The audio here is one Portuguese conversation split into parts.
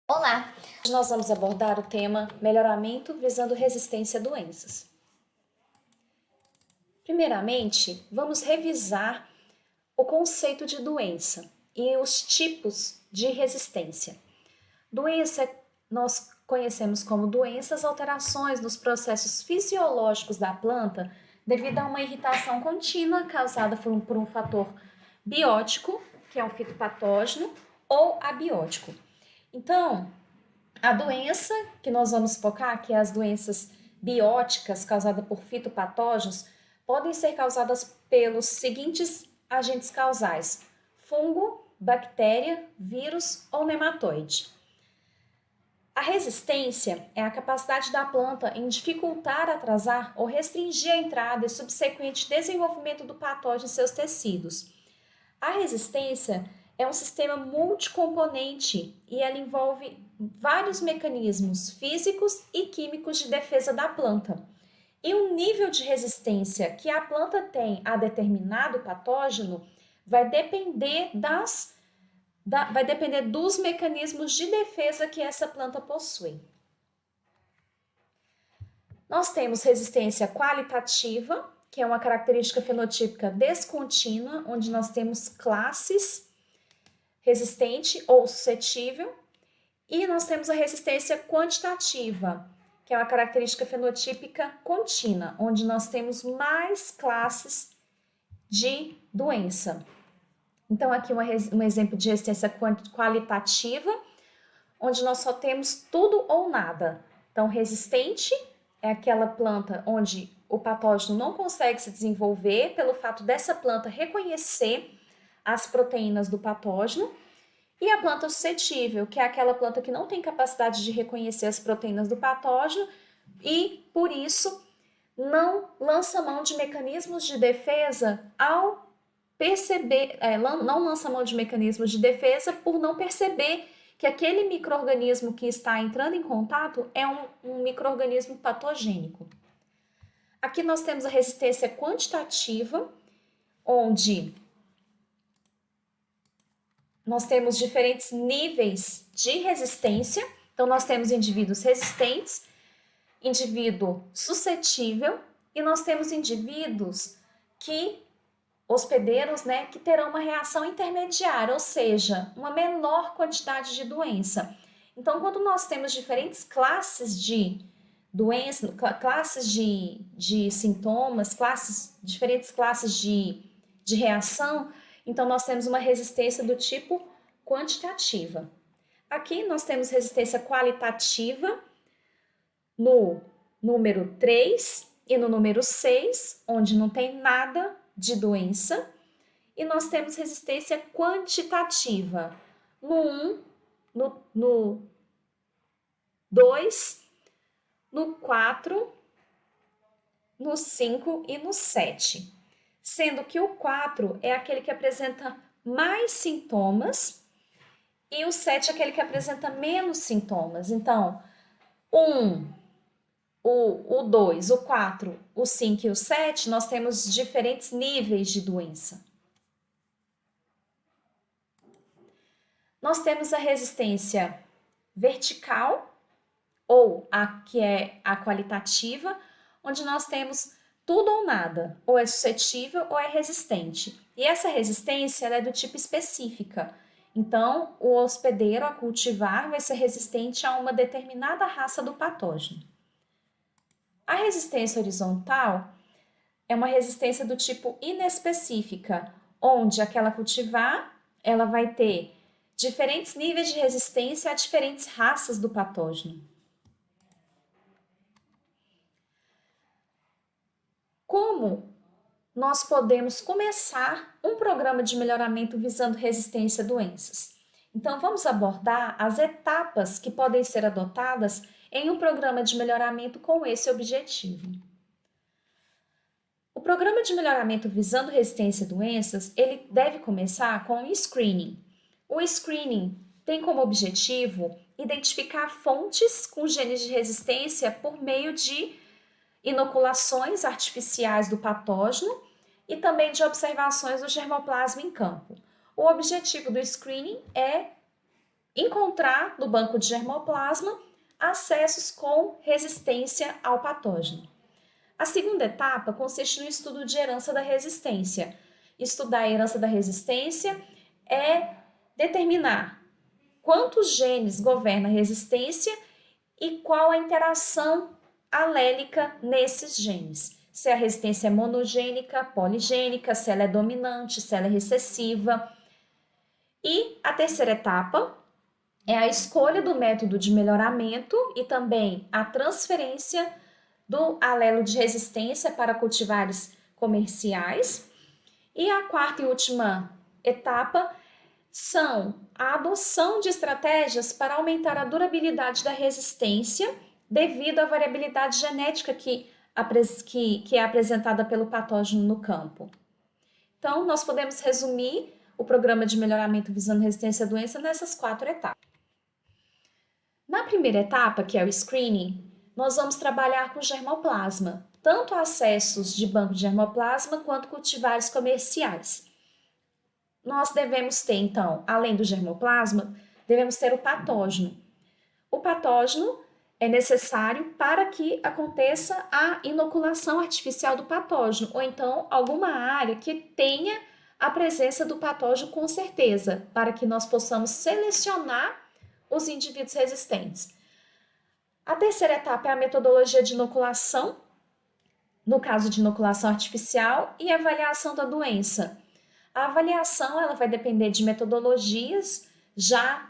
Olá! Hoje nós vamos abordar o tema melhoramento visando resistência a doenças. Primeiramente, vamos revisar o conceito de doença e os tipos de resistência. Doença nós conhecemos como doenças, alterações nos processos fisiológicos da planta devido a uma irritação contínua causada por um fator biótico, que é um fitopatógeno, ou abiótico. Então, a doença que nós vamos focar, que é as doenças bióticas causadas por fitopatógenos, podem ser causadas pelos seguintes agentes causais: fungo, bactéria, vírus ou nematóide. A resistência é a capacidade da planta em dificultar, atrasar ou restringir a entrada e subsequente desenvolvimento do patógeno em seus tecidos. A resistência é um sistema multicomponente e ela envolve vários mecanismos físicos e químicos de defesa da planta. E o nível de resistência que a planta tem a determinado patógeno vai depender dos mecanismos de defesa que essa planta possui. Nós temos resistência qualitativa, que é uma característica fenotípica descontínua, onde nós temos classes resistente ou suscetível, e nós temos a resistência quantitativa, que é uma característica fenotípica contínua, onde nós temos mais classes de doença. Então, aqui um exemplo de resistência qualitativa, onde nós só temos tudo ou nada. Então, resistente é aquela planta onde o patógeno não consegue se desenvolver pelo fato dessa planta reconhecer as proteínas do patógeno, e a planta suscetível, que é aquela planta que não tem capacidade de reconhecer as proteínas do patógeno e, por isso, não lança mão de mecanismos de defesa ao perceber, não lança mão de mecanismos de defesa por não perceber que aquele micro-organismo que está entrando em contato é um micro-organismo patogênico. Aqui nós temos a resistência quantitativa, onde nós temos diferentes níveis de resistência. Então, nós temos indivíduos resistentes, indivíduo suscetível, e nós temos indivíduos hospedeiros, que terão uma reação intermediária, ou seja, uma menor quantidade de doença. Então, quando nós temos diferentes classes de doença, classes de sintomas, diferentes classes de reação, então nós temos uma resistência do tipo quantitativa. Aqui nós temos resistência qualitativa no número 3 e no número 6, onde não tem nada de doença, e nós temos resistência quantitativa no 1, no 2, no 4, no 5 e no 7. Sendo que o 4 é aquele que apresenta mais sintomas e o 7 é aquele que apresenta menos sintomas. Então, o 2, o 4, o 5 e o 7, nós temos diferentes níveis de doença. Nós temos a resistência vertical, ou a que é a qualitativa, onde nós temos tudo ou nada, ou é suscetível ou é resistente. E essa resistência ela é do tipo específica. Então, o hospedeiro a cultivar vai ser resistente a uma determinada raça do patógeno. A resistência horizontal é uma resistência do tipo inespecífica, onde aquela cultivar ela vai ter diferentes níveis de resistência a diferentes raças do patógeno. Como nós podemos começar um programa de melhoramento visando resistência a doenças? Então, vamos abordar as etapas que podem ser adotadas em um programa de melhoramento com esse objetivo. O programa de melhoramento visando resistência a doenças, ele deve começar com o screening. O screening tem como objetivo identificar fontes com genes de resistência por meio de inoculações artificiais do patógeno e também de observações do germoplasma em campo. O objetivo do screening é encontrar no banco de germoplasma acessos com resistência ao patógeno. A segunda etapa consiste no estudo de herança da resistência. Estudar a herança da resistência é determinar quantos genes governam a resistência e qual a interação alélica nesses genes. Se a resistência é monogênica, poligênica, se ela é dominante, se ela é recessiva. E a terceira etapa é a escolha do método de melhoramento e também a transferência do alelo de resistência para cultivares comerciais. E a quarta e última etapa são a adoção de estratégias para aumentar a durabilidade da resistência devido à variabilidade genética que é apresentada pelo patógeno no campo. Então, nós podemos resumir o programa de melhoramento visando resistência à doença nessas 4 etapas. Na primeira etapa, que é o screening, nós vamos trabalhar com germoplasma, tanto acessos de banco de germoplasma quanto cultivares comerciais. Nós devemos ter, então, além do germoplasma, devemos ter o patógeno. O patógeno é necessário para que aconteça a inoculação artificial do patógeno, ou então alguma área que tenha a presença do patógeno com certeza, para que nós possamos selecionar os indivíduos resistentes. A terceira etapa é a metodologia de inoculação, no caso de inoculação artificial, e avaliação da doença. A avaliação ela vai depender de metodologias já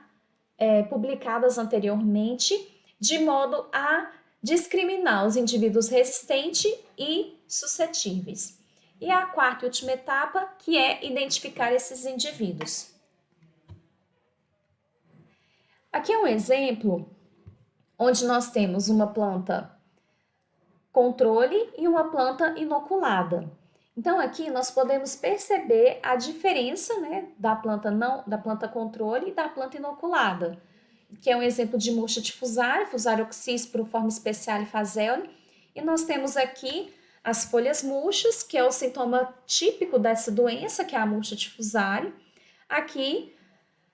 publicadas anteriormente, de modo a discriminar os indivíduos resistentes e suscetíveis. E a quarta e última etapa, que é identificar esses indivíduos. Aqui é um exemplo onde nós temos uma planta controle e uma planta inoculada. Então aqui nós podemos perceber a diferença, da planta controle e da planta inoculada, que é um exemplo de murcha de Fusarium oxysporiforme speciale Fazeli, e nós temos aqui as folhas murchas, que é o sintoma típico dessa doença, que é a murcha de Fusarium. Aqui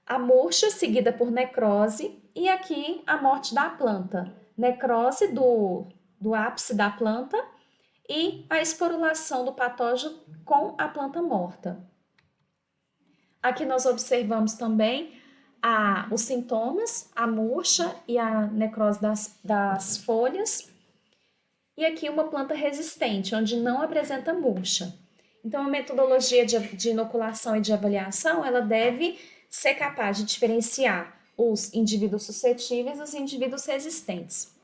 a murcha seguida por necrose e aqui a morte da planta, necrose do ápice da planta e a esporulação do patógeno com a planta morta. Aqui nós observamos também os sintomas, a murcha e a necrose das folhas. E aqui uma planta resistente, onde não apresenta murcha. Então, a metodologia de inoculação e de avaliação, ela deve ser capaz de diferenciar os indivíduos suscetíveis dos indivíduos resistentes.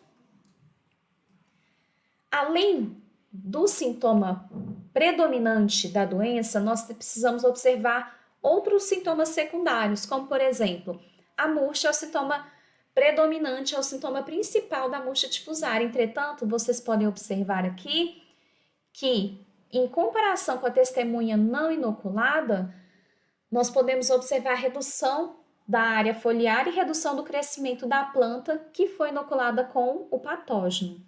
Além do sintoma predominante da doença, nós precisamos observar outros sintomas secundários, como, por exemplo, a murcha é o sintoma predominante, é o sintoma principal da murcha de Fusarium. Entretanto, vocês podem observar aqui que, em comparação com a testemunha não inoculada, nós podemos observar redução da área foliar e redução do crescimento da planta que foi inoculada com o patógeno.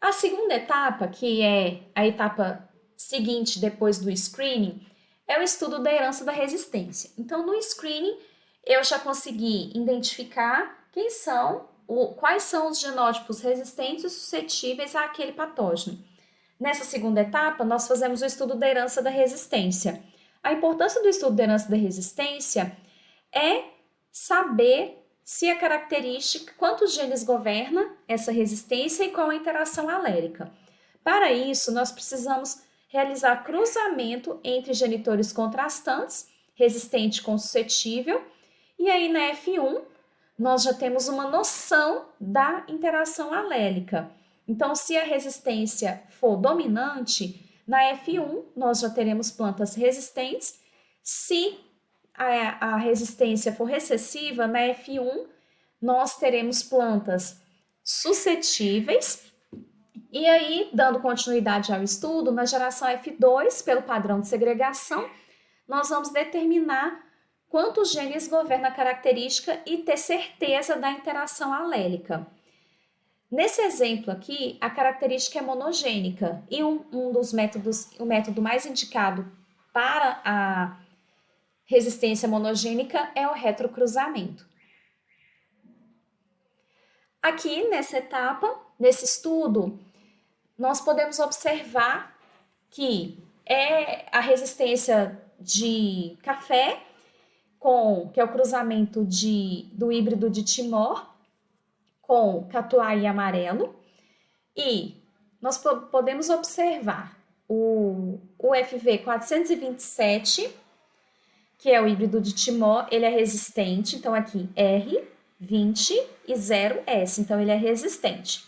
A segunda etapa, que é a etapa seguinte depois do screening, é o estudo da herança da resistência. Então, no screening, eu já consegui identificar quais são os genótipos resistentes e suscetíveis àquele patógeno. Nessa segunda etapa, nós fazemos o estudo da herança da resistência. A importância do estudo da herança da resistência é saber se a característica, quantos genes governa essa resistência e qual a interação alérica. Para isso, nós precisamos realizar cruzamento entre genitores contrastantes, resistente com suscetível, e aí na F1 nós já temos uma noção da interação alélica. Então, se a resistência for dominante, na F1 nós já teremos plantas resistentes. Se a resistência for recessiva, na F1 nós teremos plantas suscetíveis. E aí, dando continuidade ao estudo, na geração F2, pelo padrão de segregação, nós vamos determinar quantos genes governam a característica e ter certeza da interação alélica. Nesse exemplo aqui, a característica é monogênica e um dos métodos, o método mais indicado para a resistência monogênica é o retrocruzamento. Aqui, nessa etapa, nesse estudo, nós podemos observar que é a resistência de café, que é o cruzamento do híbrido de Timor com catuai amarelo, e nós podemos observar o FV 427, que é o híbrido de Timor, ele é resistente, então aqui R20 e 0S, então ele é resistente.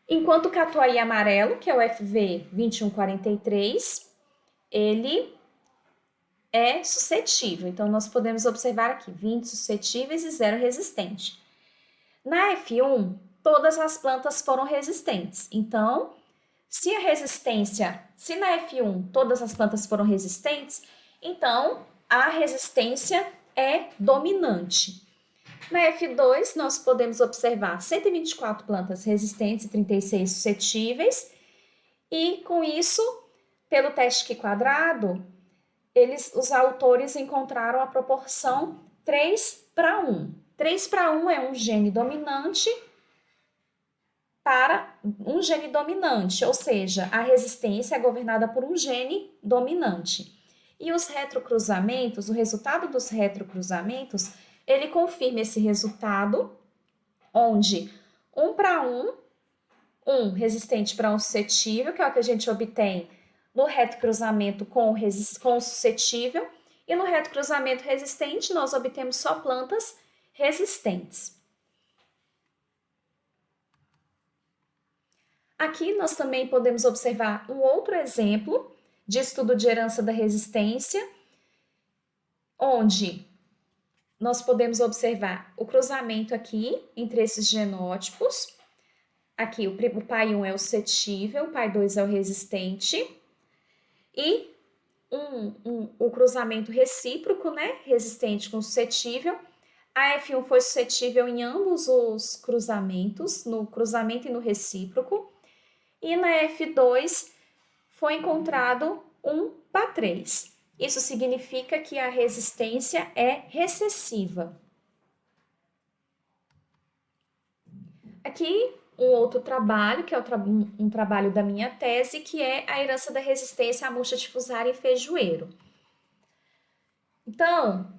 Enquanto o catuai amarelo, que é o FV 2143, ele é suscetível. Então, nós podemos observar aqui 20 suscetíveis e 0 resistente. Na F1, todas as plantas foram resistentes. Então, se na F1 todas as plantas foram resistentes, então a resistência é dominante. Na F2, nós podemos observar 124 plantas resistentes e 36 suscetíveis. E com isso, pelo teste Q quadrado, os autores encontraram a proporção 3:1. 3:1 é um gene dominante para um gene dominante, ou seja, a resistência é governada por um gene dominante. E os retrocruzamentos, o resultado dos retrocruzamentos, ele confirma esse resultado, onde 1:1, um resistente para um suscetível, que é o que a gente obtém no retrocruzamento com o suscetível, e no retrocruzamento resistente nós obtemos só plantas resistentes. Aqui nós também podemos observar um outro exemplo de estudo de herança da resistência, onde nós podemos observar o cruzamento aqui entre esses genótipos. Aqui o pai 1 é o suscetível, o pai 2 é o resistente, e o cruzamento recíproco, né? Resistente com suscetível. A F1 foi suscetível em ambos os cruzamentos, no cruzamento e no recíproco. E na F2 foi encontrado um PA3. Isso significa que a resistência é recessiva. Aqui um outro trabalho, que é um trabalho da minha tese, que é a herança da resistência à murcha difusária em feijoeiro. Então,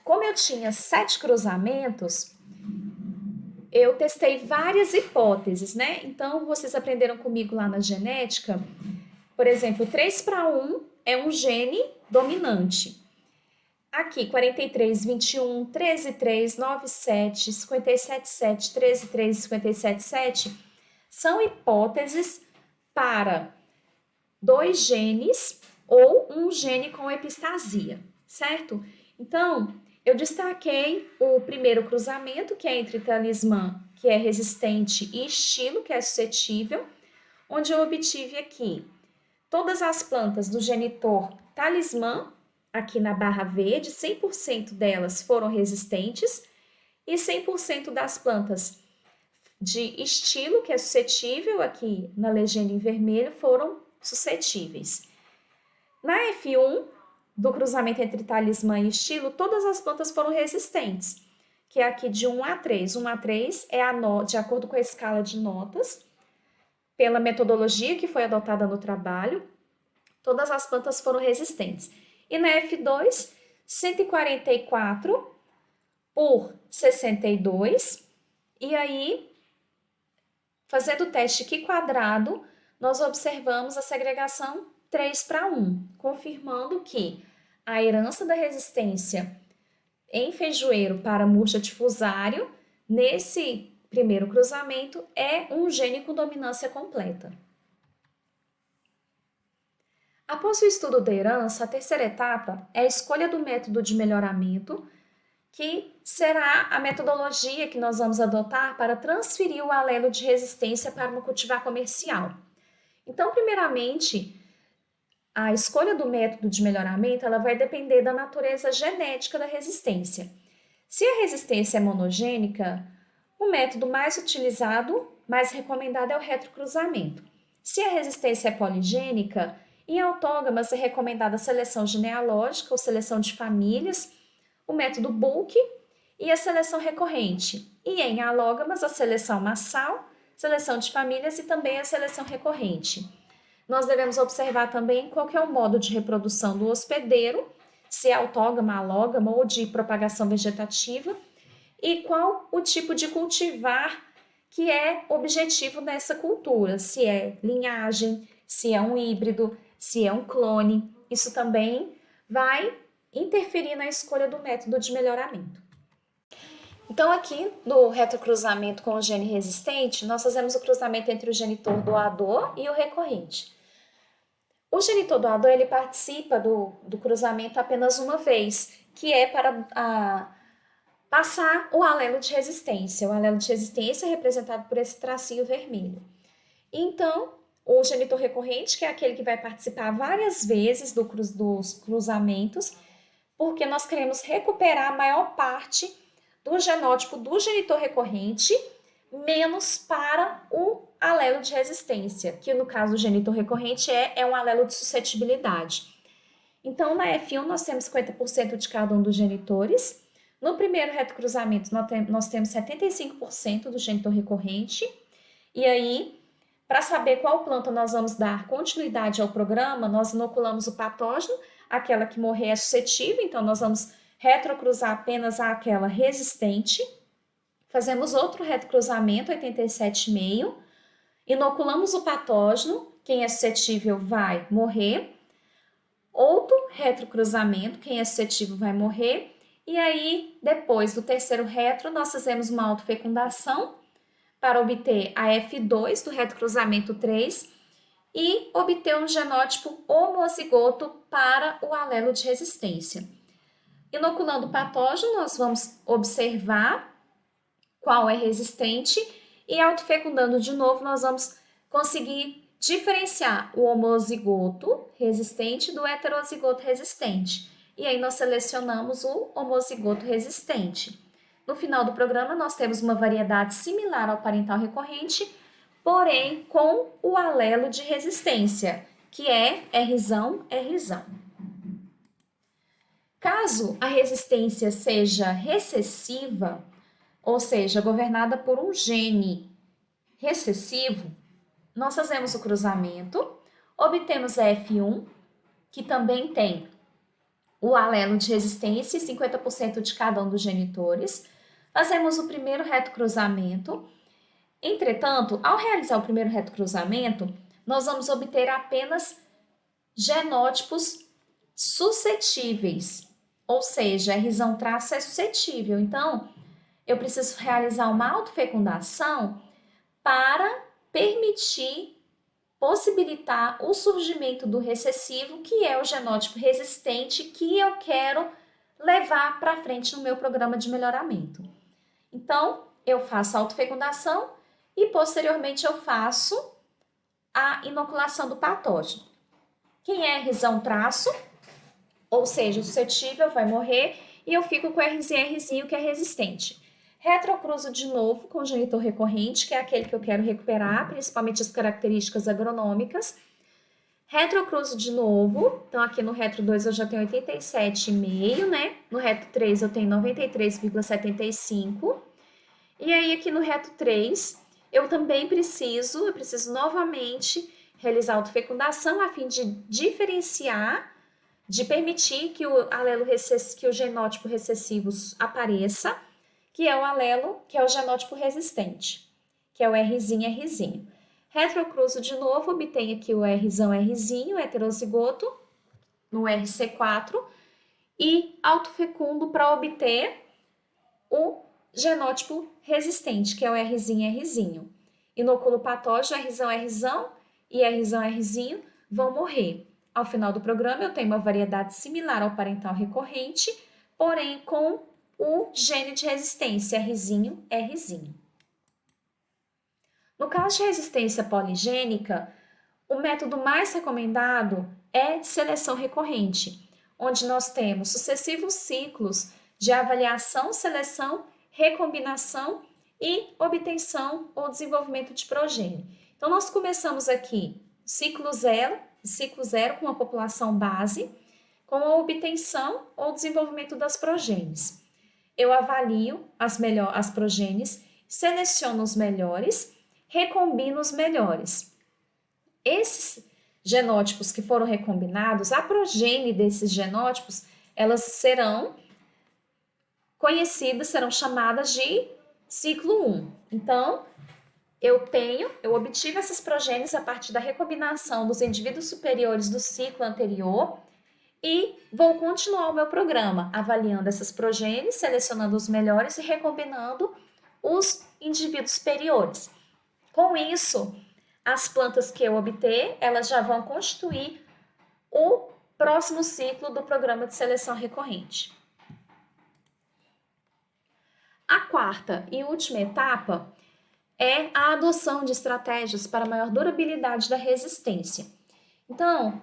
como eu tinha 7 cruzamentos, eu testei várias hipóteses, né? Então, vocês aprenderam comigo lá na genética, por exemplo, 3:1 é um gene dominante. Aqui, 43, 21, 13, 3, 9, 7, 57, 7, 13, 3 e 57, 7 são hipóteses para 2 genes ou um gene com epistasia, certo? Então, eu destaquei o primeiro cruzamento, que é entre talismã, que é resistente, e estilo, que é suscetível, onde eu obtive aqui todas as plantas do genitor talismã, aqui na barra verde, 100% delas foram resistentes e 100% das plantas de estilo, que é suscetível, aqui na legenda em vermelho, foram suscetíveis. Na F1, do cruzamento entre talismã e estilo, todas as plantas foram resistentes, que é aqui de 1 a 3. 1 a 3 é de acordo com a escala de notas, pela metodologia que foi adotada no trabalho, todas as plantas foram resistentes. E na F2, 144 por 62. E aí, fazendo o teste Q quadrado, nós observamos a segregação 3:1, confirmando que a herança da resistência em feijoeiro para murcha difusário, nesse primeiro cruzamento, é um gene com dominância completa. Após o estudo da herança, a terceira etapa é a escolha do método de melhoramento, que será a metodologia que nós vamos adotar para transferir o alelo de resistência para um cultivar comercial. Então, primeiramente, a escolha do método de melhoramento ela vai depender da natureza genética da resistência. Se a resistência é monogênica, o método mais utilizado, mais recomendado é o retrocruzamento. Se a resistência é poligênica, Em autógamas é recomendada a seleção genealógica ou seleção de famílias, o método bulk e a seleção recorrente. E em alógamas, a seleção massal, seleção de famílias e também a seleção recorrente. Nós devemos observar também qual que é o modo de reprodução do hospedeiro, se é autógama, alógama ou de propagação vegetativa, e qual o tipo de cultivar que é objetivo nessa cultura, se é linhagem, se é um híbrido, se é um clone. Isso também vai interferir na escolha do método de melhoramento. Então, aqui no retrocruzamento com o gene resistente, nós fazemos o cruzamento entre o genitor doador e o recorrente. O genitor doador, ele participa do cruzamento apenas uma vez, que é para passar o alelo de resistência. O alelo de resistência é representado por esse tracinho vermelho. Então, o genitor recorrente, que é aquele que vai participar várias vezes dos cruzamentos, porque nós queremos recuperar a maior parte do genótipo do genitor recorrente, menos para o alelo de resistência, que no caso do genitor recorrente é um alelo de suscetibilidade. Então, na F1 nós temos 50% de cada um dos genitores. No primeiro retrocruzamento nós temos 75% do genitor recorrente. E aí, para saber qual planta nós vamos dar continuidade ao programa, nós inoculamos o patógeno, aquela que morrer é suscetível, então nós vamos retrocruzar apenas aquela resistente. Fazemos outro retrocruzamento, 87,5. Inoculamos o patógeno, quem é suscetível vai morrer. Outro retrocruzamento, quem é suscetível vai morrer. E aí, depois do terceiro retro, nós fazemos uma autofecundação para obter a F2 do retrocruzamento 3 e obter um genótipo homozigoto para o alelo de resistência. Inoculando o patógeno, nós vamos observar qual é resistente e autofecundando de novo, nós vamos conseguir diferenciar o homozigoto resistente do heterozigoto resistente. E aí nós selecionamos o homozigoto resistente. No final do programa, nós temos uma variedade similar ao parental recorrente, porém com o alelo de resistência, que é Rzão, Rzão. Caso a resistência seja recessiva, ou seja, governada por um gene recessivo, nós fazemos o cruzamento, obtemos a F1, que também tem o alelo de resistência e 50% de cada um dos genitores. Fazemos o primeiro retrocruzamento. Entretanto, ao realizar o primeiro retrocruzamento, nós vamos obter apenas genótipos suscetíveis, ou seja, Rzão traço é suscetível. Então, eu preciso realizar uma autofecundação para permitir, possibilitar o surgimento do recessivo, que é o genótipo resistente que eu quero levar para frente no meu programa de melhoramento. Então, eu faço a autofecundação e posteriormente eu faço a inoculação do patógeno. Quem é Rzão traço, ou seja, suscetível, vai morrer e eu fico com Rzinho, que é resistente. Retrocruzo de novo com o genitor recorrente, que é aquele que eu quero recuperar, principalmente as características agronômicas. Retrocruzo de novo, então aqui no retro 2 eu já tenho 87,5, né? No retro 3 eu tenho 93,75. E aí aqui no retro 3 eu também preciso novamente realizar autofecundação a fim de diferenciar, de permitir que que o genótipo recessivo apareça, que é o alelo, que é o genótipo resistente, que é o Rzinho. Retrocruzo de novo, obtenho aqui o Rzão, Rzinho, heterozigoto, no RC4, e autofecundo para obter o genótipo resistente, que é o Rzinho. Inoculo o patógeno, Rzão e Rzinho vão morrer. Ao final do programa, eu tenho uma variedade similar ao parental recorrente, porém com o gene de resistência, Rzinho. No caso de resistência poligênica, o método mais recomendado é seleção recorrente, onde nós temos sucessivos ciclos de avaliação, seleção, recombinação e obtenção ou desenvolvimento de progênio. Então, nós começamos aqui ciclo 0, ciclo zero com a população base, com a obtenção ou desenvolvimento das progênies. Eu avalio as progênies, seleciono os melhores, recombino os melhores. Esses genótipos que foram recombinados, a progênie desses genótipos, elas serão conhecidas, serão chamadas de ciclo 1. Então, eu obtive essas progênies a partir da recombinação dos indivíduos superiores do ciclo anterior e vou continuar o meu programa, avaliando essas progênies, selecionando os melhores e recombinando os indivíduos superiores. Com isso, as plantas que eu obter, elas já vão constituir o próximo ciclo do programa de seleção recorrente. A quarta e última etapa é a adoção de estratégias para maior durabilidade da resistência. Então,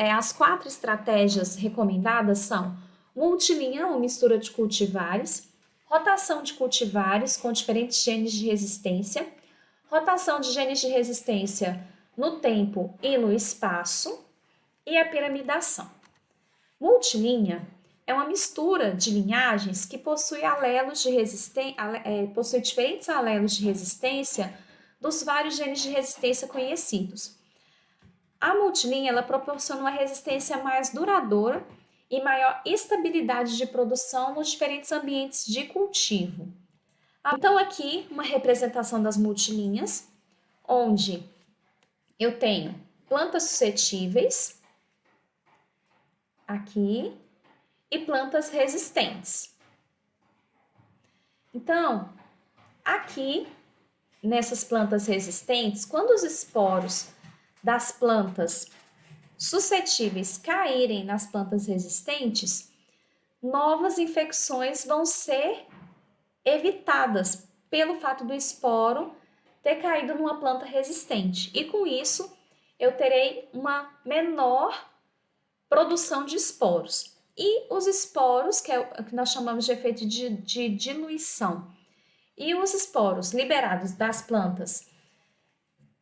as 4 estratégias recomendadas são multilinha ou mistura de cultivares, rotação de cultivares com diferentes genes de resistência, rotação de genes de resistência no tempo e no espaço e a piramidação. Multilinha é uma mistura de linhagens que possui possui diferentes alelos de resistência dos vários genes de resistência conhecidos. A multilinha ela proporciona uma resistência mais duradoura e maior estabilidade de produção nos diferentes ambientes de cultivo. Então, aqui uma representação das multilinhas, onde eu tenho plantas suscetíveis, aqui, e plantas resistentes. Então, aqui, nessas plantas resistentes, quando os esporos das plantas suscetíveis caírem nas plantas resistentes, novas infecções vão ser evitadas pelo fato do esporo ter caído numa planta resistente. E com isso, eu terei uma menor produção de esporos. E os esporos, que é o que nós chamamos de efeito de diluição, e os esporos liberados das plantas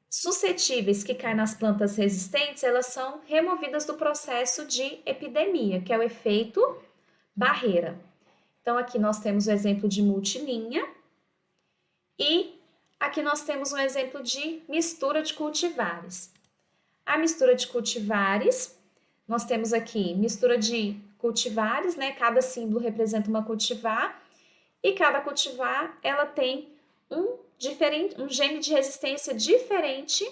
suscetíveis que caem nas plantas resistentes, elas são removidas do processo de epidemia, que é o efeito barreira. Então, aqui nós temos o exemplo de multilinha e aqui nós temos um exemplo de mistura de cultivares. A mistura de cultivares, nós temos aqui mistura de cultivares, né? Cada símbolo representa uma cultivar e cada cultivar ela tem um gene de resistência diferente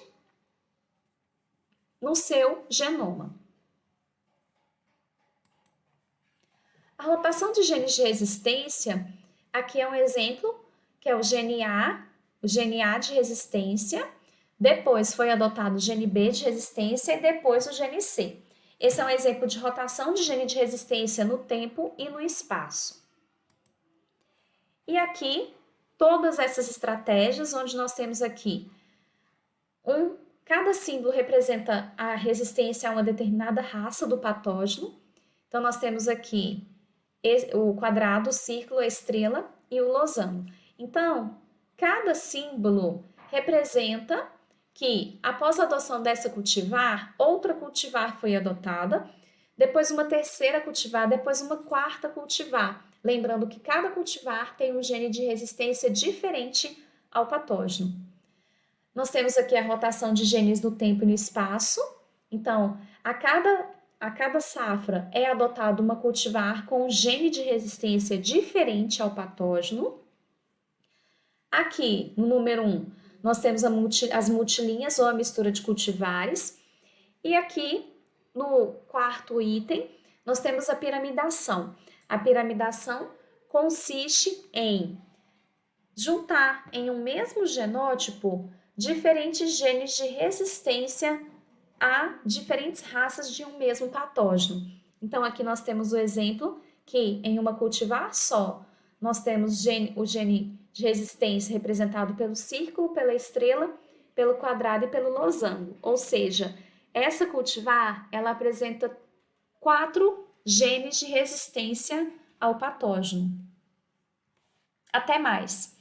no seu genoma. A rotação de genes de resistência, aqui é um exemplo, que é o gene A de resistência, depois foi adotado o gene B de resistência e depois o gene C. Esse é um exemplo de rotação de gene de resistência no tempo e no espaço. E aqui, todas essas estratégias, onde nós temos aqui cada símbolo representa a resistência a uma determinada raça do patógeno. Então, nós temos aqui o quadrado, o círculo, a estrela e o losango. Então, cada símbolo representa que, após a adoção dessa cultivar, outra cultivar foi adotada, depois uma terceira cultivar, depois uma quarta cultivar. Lembrando que cada cultivar tem um gene de resistência diferente ao patógeno. Nós temos aqui a rotação de genes no tempo e no espaço. Então, a cada safra é adotado uma cultivar com um gene de resistência diferente ao patógeno. Aqui, no número 1, nós temos as multilinhas ou a mistura de cultivares. E aqui, no quarto item, nós temos a piramidação. A piramidação consiste em juntar em um mesmo genótipo diferentes genes de resistência a diferentes raças de um mesmo patógeno. Então, aqui nós temos o exemplo que em uma cultivar só, nós temos o gene de resistência representado pelo círculo, pela estrela, pelo quadrado e pelo losango. Ou seja, essa cultivar, ela apresenta 4 genes de resistência ao patógeno. Até mais!